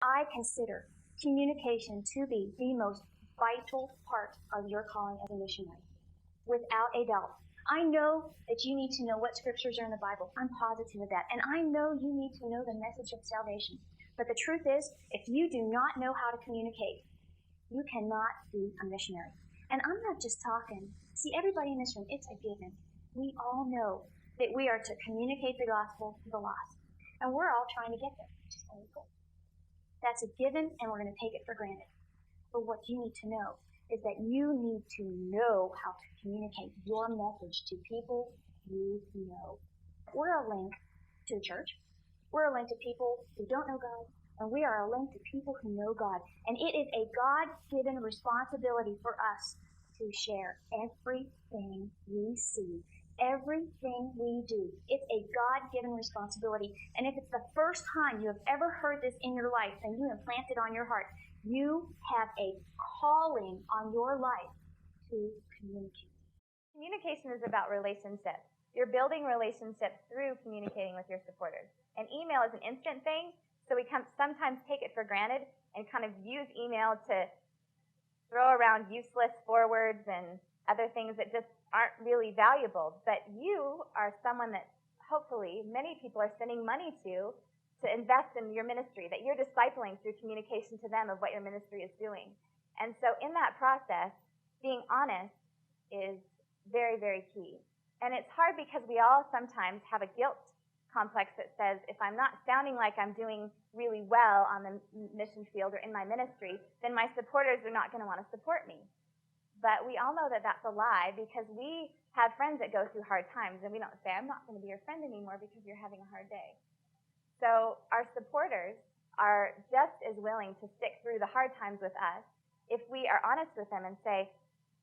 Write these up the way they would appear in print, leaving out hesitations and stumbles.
I consider communication to be the most vital part of your calling as a missionary, without a doubt. I know that you need to know what scriptures are in the Bible. I'm positive of that. And I know you need to know the message of salvation. But the truth is, if you do not know how to communicate, you cannot be a missionary. And I'm not just talking. See, everybody in this room, it's a given. We all know that we are to communicate the gospel to the lost. And we're all trying to get there, which is very cool. That's a given, and we're going to take it for granted. But what you need to know is that you need to know how to communicate your message to people you know. We're a link to the church. We're a link to people who don't know God, and we are a link to people who know God. And it is a God-given responsibility for us to share everything we see, everything we do. It's a God-given responsibility. And if it's the first time you have ever heard this in your life, then you implant it on your heart. You have a calling on your life to communicate. Communication is about relationships. You're building relationships through communicating with your supporters. And email is an instant thing, so we sometimes take it for granted and kind of use email to throw around useless forwards and other things that just aren't really valuable. But you are someone that hopefully many people are sending money to invest in your ministry, that you're discipling through communication to them of what your ministry is doing. And so in that process, being honest is very, very key. And it's hard because we all sometimes have a guilt complex that says, if I'm not sounding like I'm doing really well on the mission field or in my ministry, then my supporters are not going to want to support me. But we all know that that's a lie, because we have friends that go through hard times, and we don't say, I'm not going to be your friend anymore because you're having a hard day. So our supporters are just as willing to stick through the hard times with us if we are honest with them and say,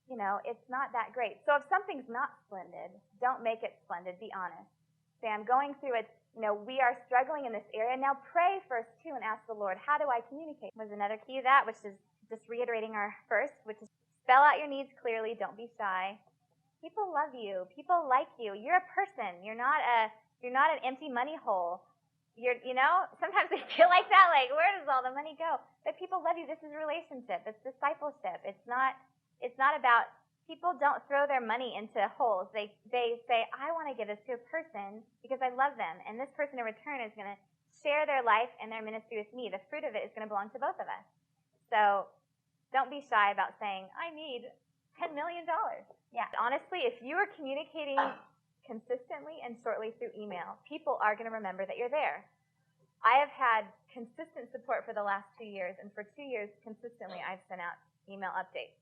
you know, it's not that great. So if something's not splendid, don't make it splendid. Be honest. Say, I'm going through it. You know, we are struggling in this area. Now pray first, too, and ask the Lord, how do I communicate? Was another key to that, which is just reiterating our first, which is spell out your needs clearly. Don't be shy. People love you. People like you. You're a person. You're not an empty money hole. Sometimes we feel like that, like, where does all the money go? But people love you. This is relationship. It's discipleship. It's not about, people don't throw their money into holes. They say, I want to give this to a person because I love them. And this person in return is going to share their life and their ministry with me. The fruit of it is going to belong to both of us. So don't be shy about saying, I need $10 million. Yeah. Honestly, if you are communicating consistently and shortly through email, people are going to remember that you're there. I have had consistent support for the last 2 years, and for 2 years consistently I've sent out email updates.